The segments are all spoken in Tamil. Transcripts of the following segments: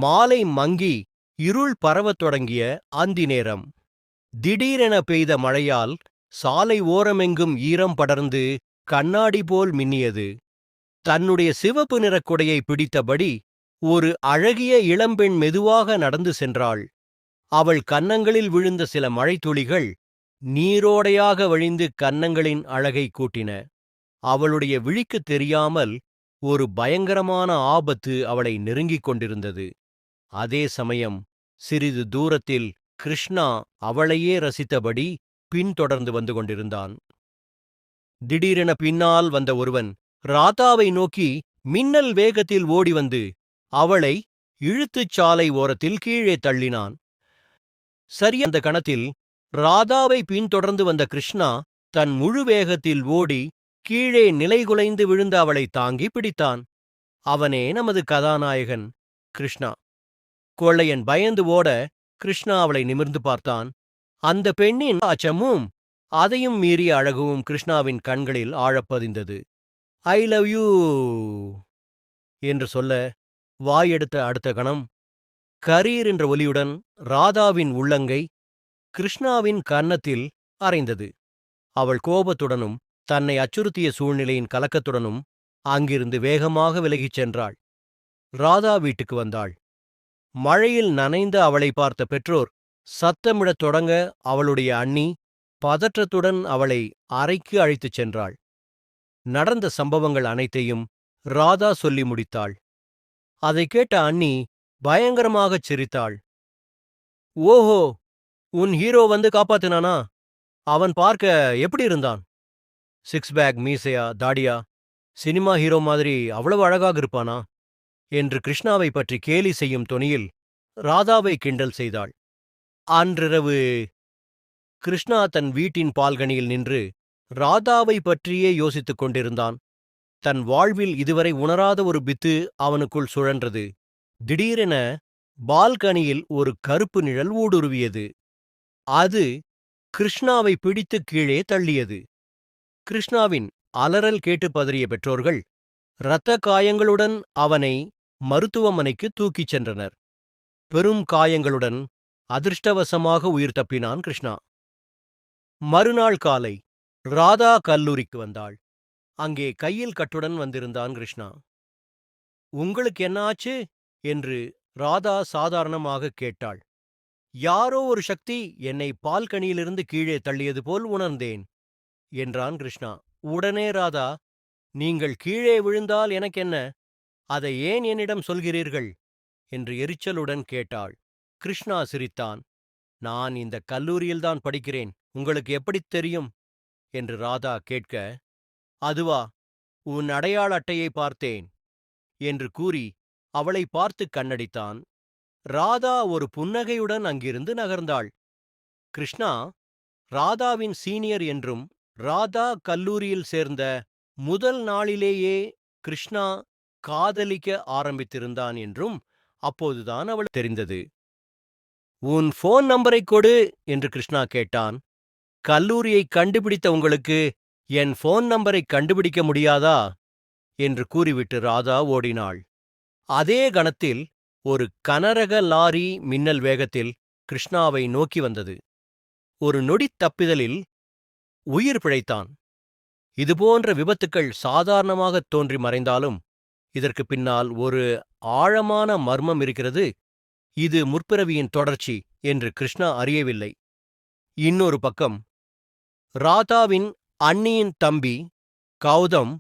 மாலை மங்கி இருள் பரவத் தொடங்கிய அந்தி நேரம். திடீரென பெய்த மழையால் சாலை ஓரமெங்கும் ஈரம் படர்ந்து கண்ணாடி போல் மின்னியது. தன்னுடைய சிவப்பு நிறக் கொடையை பிடித்தபடி ஒரு அழகிய இளம்பெண் மெதுவாக நடந்து சென்றாள். அவள் கன்னங்களில் விழுந்த சில மழைத்துளிகள் நீரோடையாக வழிந்து கன்னங்களின் அழகை கூட்டின. அவளுடைய விழிக்குத் தெரியாமல் ஒரு பயங்கரமான ஆபத்து அவளை நெருங்கிக் கொண்டிருந்தது. அதே சமயம் சிறிது தூரத்தில் கிருஷ்ணா அவளையே ரசித்தபடி பின்தொடர்ந்து வந்து கொண்டிருந்தான். திடீரென பின்னால் வந்த ஒருவன் ராதாவை நோக்கி மின்னல் வேகத்தில் ஓடி வந்து அவளை இழுத்துச் சாலை ஓரத்தில் கீழே தள்ளினான். சரியா அந்த கணத்தில் ராதாவை பின்தொடர்ந்து வந்த கிருஷ்ணா தன் முழு வேகத்தில் ஓடி கீழே நிலைகுலைந்து விழுந்த அவளை தாங்கி பிடித்தான். அவனே நமது கதாநாயகன் கிருஷ்ணா. கொள்ளையன் பயந்து ஓட கிருஷ்ணா அவளை நிமிர்ந்து பார்த்தான். அந்த பெண்ணின் அச்சமும் அதையும் மீறிய அழகும் கிருஷ்ணாவின் கண்களில் ஆழப்பதிந்தது. ஐ லவ் யூ என்று சொல்ல வாயெடுத்த அடுத்த கணம் கரீர் என்ற ஒலியுடன் ராதாவின் உள்ளங்கை கிருஷ்ணாவின் கன்னத்தில் அறைந்தது. அவள் கோபத்துடனும் தன்னை அச்சுறுத்திய சூழ்நிலையின் கலக்கத்துடனும் அங்கிருந்து வேகமாக விலகிச் சென்றாள். ராதா வீட்டுக்கு வந்தாள். மழையில் நனைந்த அவளை பார்த்த பெற்றோர் சத்தமிடத் தொடங்க அவளுடைய அண்ணி பதற்றத்துடன் அவளை அறைக்கு அழைத்துச் சென்றாள். நடந்த சம்பவங்கள் அனைத்தையும் ராதா சொல்லி முடித்தாள். அதைக் கேட்ட அண்ணி பயங்கரமாகச் சிரித்தாள். ஓஹோ, உன் ஹீரோ வந்து காப்பாத்தினானா? அவன் பார்க்க எப்படி இருந்தான்? சிக்ஸ் பேக், மீசையா, தாடியா? சினிமா ஹீரோ மாதிரி அவ்வளவு அழகாக இருப்பானா? என்று கிருஷ்ணாவை பற்றி கேலி செய்யும் தொனியில் ராதாவை கிண்டல் செய்தாள். அன்றிரவு கிருஷ்ணா தன் வீட்டின் பால்கனியில் நின்று ராதாவை பற்றியே யோசித்துக் கொண்டிருந்தான். தன் வாழ்வில் இதுவரை உணராத ஒரு பித்து அவனுக்குள் சுழன்றது. திடீரென பால்கனியில் ஒரு கருப்பு நிழல் ஊடுருவியது. அது கிருஷ்ணாவை பிடித்து கீழே தள்ளியது. கிருஷ்ணாவின் அலறல் கேட்டு பதறிய பெற்றோர்கள் இரத்த காயங்களுடன் அவனை மருத்துவமனைக்கு தூக்கிச் சென்றனர். பெரும் காயங்களுடன் அதிர்ஷ்டவசமாக உயிர் தப்பினான் கிருஷ்ணா. மறுநாள் காலை ராதா கல்லூரிக்கு வந்தாள். அங்கே கையில் கட்டுடன் வந்திருந்தான் கிருஷ்ணா. உங்களுக்கு என்ன ஆச்சு என்று ராதா சாதாரணமாக கேட்டாள். யாரோ ஒரு சக்தி என்னை பால்கனியிலிருந்து கீழே தள்ளியது போல் உணர்ந்தேன் என்றான் கிருஷ்ணா. உடனே ராதா, நீங்கள் கீழே விழுந்தால் எனக்கென்ன? அதை ஏன் என்னிடம் சொல்கிறீர்கள் என்று எரிச்சலுடன் கேட்டாள். கிருஷ்ணா சிரித்தான். நான் இந்த கல்லூரியில்தான் படிக்கிறேன், உங்களுக்கு எப்படித் தெரியும் என்று ராதா கேட்க, அதுவா, உன் அடையாள அட்டையை பார்த்தேன் என்று கூறி அவளை பார்த்து கண்ணடித்தான். ராதா ஒரு புன்னகையுடன் அங்கிருந்து நகர்ந்தாள். கிருஷ்ணா ராதாவின் சீனியர் என்றும் ராதா கல்லூரியில் சேர்ந்த முதல் நாளிலேயே கிருஷ்ணா காதலிக்க ஆரம்பித்திருந்தான் என்றும் அப்போதுதான் அவள் தெரிந்தது. உன் போன் நம்பரை கொடு என்று கிருஷ்ணா கேட்டான். கல்லூரியை கண்டுபிடித்த உங்களுக்கு என் போன் நம்பரை கண்டுபிடிக்க முடியாதா என்று கூறிவிட்டு ராதா ஓடினாள். அதே கணத்தில் ஒரு கனரக லாரி மின்னல் வேகத்தில் கிருஷ்ணாவை நோக்கி வந்தது. ஒரு நொடித் தப்பிதலில் உயிர் பிழைத்தான். இதுபோன்ற விபத்துக்கள் சாதாரணமாகத் தோன்றி மறைந்தாலும் இதற்கு பின்னால் ஒரு ஆழமான மர்மம் இருக்கிறது. இது முற்பிறவியின் தொடர்ச்சி என்று கிருஷ்ணா அறியவில்லை. இன்னொரு பக்கம் ராதாவின் அண்ணியின் தம்பி கௌதம்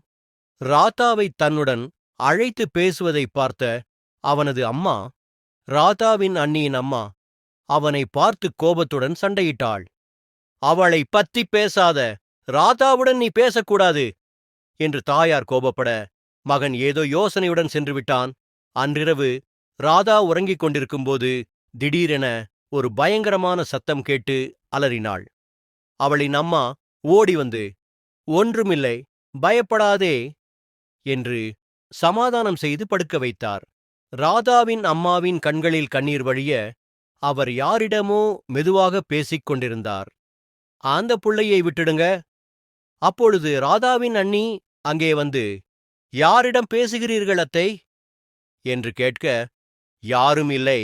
ராதாவை தன்னுடன் அழைத்து பேசுவதை பார்த்த அவனது அம்மா, ராதாவின் அண்ணியின் அம்மா, அவனை பார்த்து கோபத்துடன் சண்டையிட்டாள். அவளை பத்தி பேசாத, ராதாவுடன் நீ பேசக்கூடாது என்று தாயார் கோபப்பட மகன் ஏதோ யோசனையுடன் சென்று விட்டான். அன்றிரவு ராதா உறங்கிக் கொண்டிருக்கும்போது திடீரென ஒரு பயங்கரமான சத்தம் கேட்டு அலறினாள். அவளின் அம்மா ஓடி வந்து, ஒன்றுமில்லை, பயப்படாதே என்று சமாதானம் செய்து படுக்க வைத்தார். ராதாவின் அம்மாவின் கண்களில் கண்ணீர் வழிய அவர் யாரிடமோ மெதுவாக பேசிக் கொண்டிருந்தார். அந்த புள்ளையை விட்டுடுங்க. அப்பொழுது ராதாவின் அண்ணி அங்கே வந்து, யாரிடம் பேசுகிறீர்கள் அத்தை என்று கேட்க, யாரும் இல்லை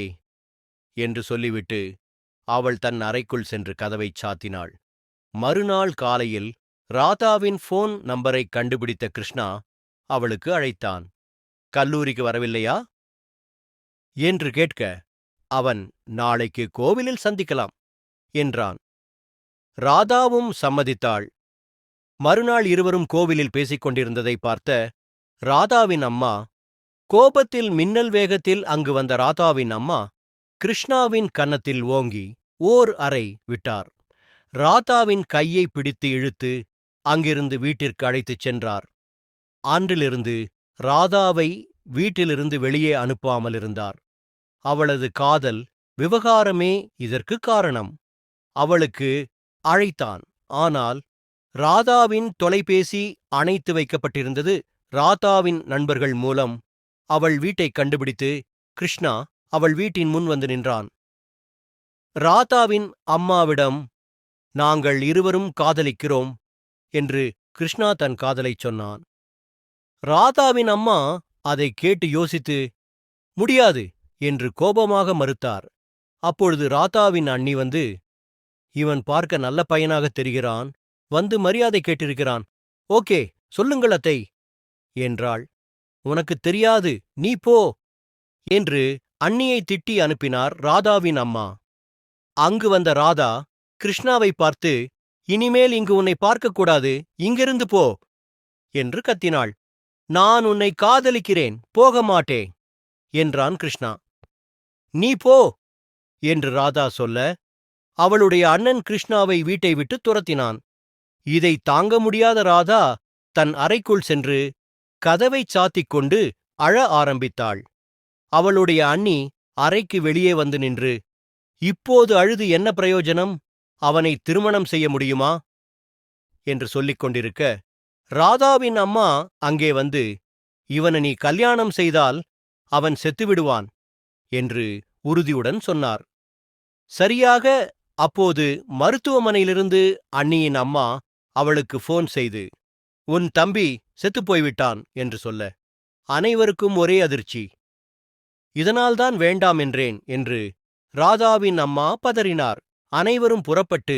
என்று சொல்லிவிட்டு அவள் தன் அறைக்குள் சென்று கதவைச் சாத்தினாள். மறுநாள் காலையில் ராதாவின் போன் நம்பரைக் கண்டுபிடித்த கிருஷ்ணா அவளுக்கு அழைத்தான். கல்லூரிக்கு வரவில்லையா என்று கேட்க, அவன் நாளைக்கு கோவிலில் சந்திக்கலாம் என்றான். ராதாவும் சம்மதித்தாள். மறுநாள் இருவரும் கோவிலில் பேசிக் கொண்டிருந்ததை பார்த்த ராதாவின் அம்மா, கோபத்தில் மின்னல் வேகத்தில் அங்கு வந்த ராதாவின் அம்மா கிருஷ்ணாவின் கன்னத்தில் ஓங்கி ஓர் அறை விட்டார். ராதாவின் கையை பிடித்து இழுத்து அங்கிருந்து வீட்டிற்கு அழைத்துச் சென்றார். அன்றிலிருந்து ராதாவை வீட்டிலிருந்து வெளியே அனுப்பாமல் இருந்தார். அவளது காதல் விவகாரமே இதற்கு காரணம். அவளுக்கு அழைத்தான். ஆனால் ராதாவின் தொலைபேசி அணைத்து வைக்கப்பட்டிருந்தது. ராதாவின் நண்பர்கள் மூலம் அவள் வீட்டைக் கண்டுபிடித்து கிருஷ்ணா அவள் வீட்டின் முன் வந்து நின்றான். ராதாவின் அம்மாவிடம், நாங்கள் இருவரும் காதலிக்கிறோம் என்று கிருஷ்ணா தன் காதலைச் சொன்னான். ராதாவின் அம்மா அதை கேட்டு யோசித்து, முடியாது என்று கோபமாக மறுத்தார். அப்பொழுது ராதாவின் அண்ணி வந்து, இவன் பார்க்க நல்ல பையனாகத் தெரிகிறான், வந்து மரியாதை கேட்டிருக்கிறான், ஓகே சொல்லுங்கள் அத்தை என்றாள். உனக்குத் தெரியாது, நீ போ என்று அண்ணியை திட்டி அனுப்பினார் ராதாவின் அம்மா. அங்கு வந்த ராதா கிருஷ்ணாவை பார்த்து, இனிமேல் இங்கு உன்னை பார்க்கக்கூடாது, இங்கிருந்து போ என்று கத்தினாள். நான் உன்னை காதலிக்கிறேன், போக மாட்டேன் என்றான் கிருஷ்ணா. நீ போ என்று ராதா சொல்ல, அவளுடைய அண்ணன் கிருஷ்ணாவை வீட்டை விட்டு துரத்தினான். இதை தாங்க முடியாத ராதா தன் அறைக்குள் சென்று கதவைச் சாத்திக் கொண்டு அழ ஆரம்பித்தாள். அவளுடைய அண்ணி அறைக்கு வெளியே வந்து நின்று, இப்போது அழுது என்ன பிரயோஜனம், அவனை திருமணம் செய்ய முடியுமா என்று சொல்லிக் கொண்டிருக்க, ராதாவின் அம்மா அங்கே வந்து, இவனை நீ கல்யாணம் செய்தால் அவன் செத்துவிடுவான் என்று உறுதியுடன் சொன்னார். சரியாக அப்போது மருத்துவமனையிலிருந்து அண்ணியின் அம்மா அவளுக்கு போன் செய்து, உன் தம்பி செத்துப்போய்விட்டான் என்று சொல்ல, அனைவருக்கும் ஒரே அதிர்ச்சி. இதனால்தான் வேண்டாம் என்றேன் என்று ராதாவின் அம்மா பதறினார். அனைவரும் புறப்பட்டு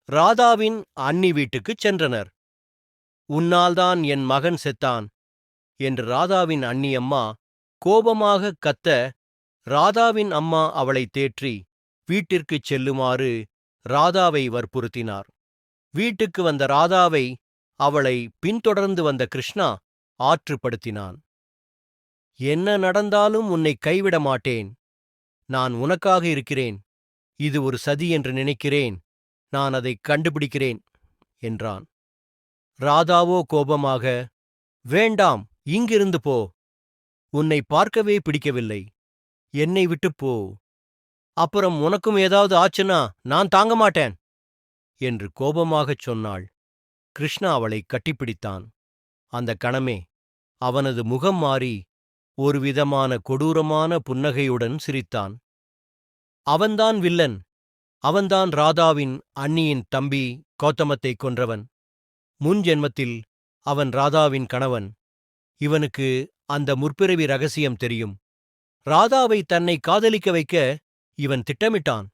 ராதாவின் அண்ணி வீட்டுக்குச் சென்றனர். உன்னால்தான் என் மகன் செத்தான் என்று ராதாவின் அண்ணியம்மா கோபமாகக் கத்த, ராதாவின் அம்மா அவளை தேற்றி வீட்டிற்குச் செல்லுமாறு ராதாவை வற்புறுத்தினார். வீட்டுக்கு வந்த ராதாவை அவளை பின்தொடர்ந்து வந்த கிருஷ்ணா ஆற்றுப்படுத்தினான். என்ன நடந்தாலும் உன்னை கைவிட மாட்டேன், நான் உனக்காக இருக்கிறேன், இது ஒரு சதி என்று நினைக்கிறேன், நான் அதை கண்டுபிடிக்கிறேன் என்றான். ராதாவோ கோபமாக, வேண்டாம், இங்கிருந்து போ, உன்னை பார்க்கவே பிடிக்கவில்லை, என்னை விட்டுப் போ, அப்புறம் உனக்கும் ஏதாவது ஆச்சுன்னா நான் தாங்க மாட்டேன் என்று கோபமாகச் சொன்னாள். கிருஷ்ணா அவளை கட்டிப்பிடித்தான். அந்த கணமே அவனது முகம் மாறி ஒருவிதமான கொடூரமான புன்னகையுடன் சிரித்தான். அவன்தான் வில்லன், அவன்தான் ராதாவின் அண்ணியின் தம்பி கௌதமத்தை கொன்றவன். முன் ஜென்மத்தில் அவன் ராதாவின் கணவன். இவனுக்கு அந்த முற்பிறவி ரகசியம் தெரியும். ராதாவை தன்னை காதலிக்க வைக்க இவன் திட்டமிட்டான்.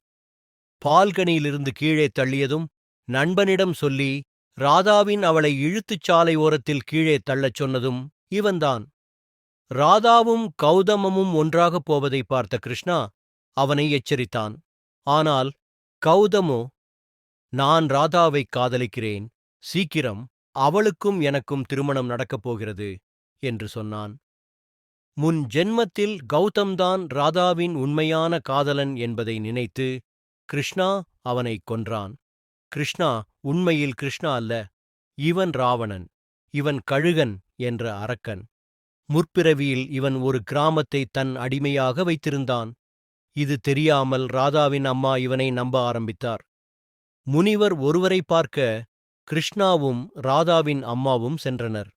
பால்கனியிலிருந்து கீழே தள்ளியதும் நண்பனிடம் சொல்லி ராதாவின் அவளை இழுத்துச் சாலை ஓரத்தில் கீழே தள்ளச் சொன்னதும் இவன்தான். ராதாவும் கௌதமமும் ஒன்றாகப் போவதை பார்த்த கிருஷ்ணா அவனை எச்சரித்தான். ஆனால் கௌதமோ, நான் ராதாவைக் காதலிக்கிறேன், சீக்கிரம் அவளுக்கும் எனக்கும் திருமணம் நடக்கப் போகிறது என்று சொன்னான். முன் ஜென்மத்தில் கௌதம்தான் ராதாவின் உண்மையான காதலன் என்பதை நினைத்து கிருஷ்ணா அவனைக் கொன்றான். கிருஷ்ணா உண்மையில் கிருஷ்ணா அல்ல, இவன் ராவணன், இவன் கழுகன் என்ற அரக்கன். முற்பிறவியில் இவன் ஒரு கிராமத்தை தன் அடிமையாக வைத்திருந்தான். இது தெரியாமல் ராதாவின் அம்மா இவனை நம்ப ஆரம்பித்தார். முனிவர் ஒருவரை பார்க்க கிருஷ்ணாவும் ராதாவின் அம்மாவும் சென்றனர்.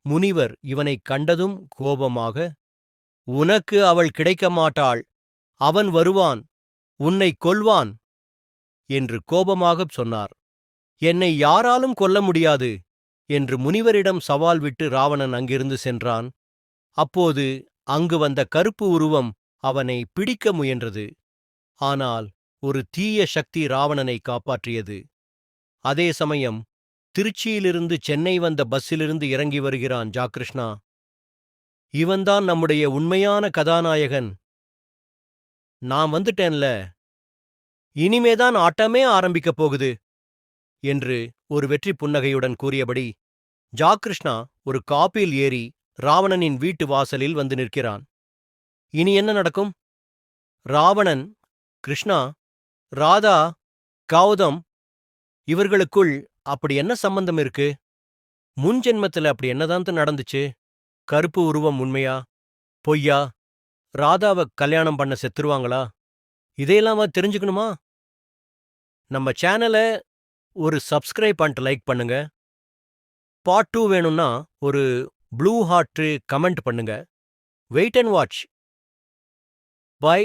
முனிவர் இவனைக் கண்டதும் கோபமாக, உனக்கு அவள் கிடைக்க மாட்டாள், அவன் வருவான், உன்னைக் கொல்வான் என்று கோபமாகச் சொன்னார். என்னை யாராலும் கொல்ல முடியாது என்று முனிவரிடம் சவால் விட்டு ராவணன் அங்கிருந்து சென்றான். அப்போது அங்கு வந்த கருப்பு உருவம் அவனை பிடிக்க முயன்றது. ஆனால் ஒரு தீய சக்தி ராவணனை காப்பாற்றியது. அதே சமயம் திருச்சியிலிருந்து சென்னை வந்த பஸ்ஸிலிருந்து இறங்கி வருகிறான் ஜாகிருஷ்ணா. இவன்தான் நம்முடைய உண்மையான கதாநாயகன். நான் வந்துட்டேன்ல, இனிமேதான் ஆட்டமே ஆரம்பிக்கப் போகுது என்று ஒரு வெற்றி புன்னகையுடன் கூறியபடி ஜாகிருஷ்ணா ஒரு காப்பில் ஏறி ராவணனின் வீட்டு வாசலில் வந்து நிற்கிறான். இனி என்ன நடக்கும்? ராவணன், கிருஷ்ணா, ராதா, கௌதம் இவர்களுக்குள் அப்படி என்ன சம்பந்தம் இருக்கு? முன் ஜென்மத்துல அப்படி என்னதான் நடந்துச்சு? கருப்பு உருவம் உண்மையா பொய்யா? ராதாவை கல்யாணம் பண்ண செத்துருவாங்களா? இதையெல்லாம் தெரிஞ்சுக்கணுமா? நம்ம சேனலை ஒரு சப்ஸ்கிரைப் பண்ணிட்டு லைக் பண்ணுங்க. பார்ட் 2 வேணும்னா ஒரு ப்ளூ ஹார்ட் கமெண்ட் பண்ணுங்க. Wait and watch. பை.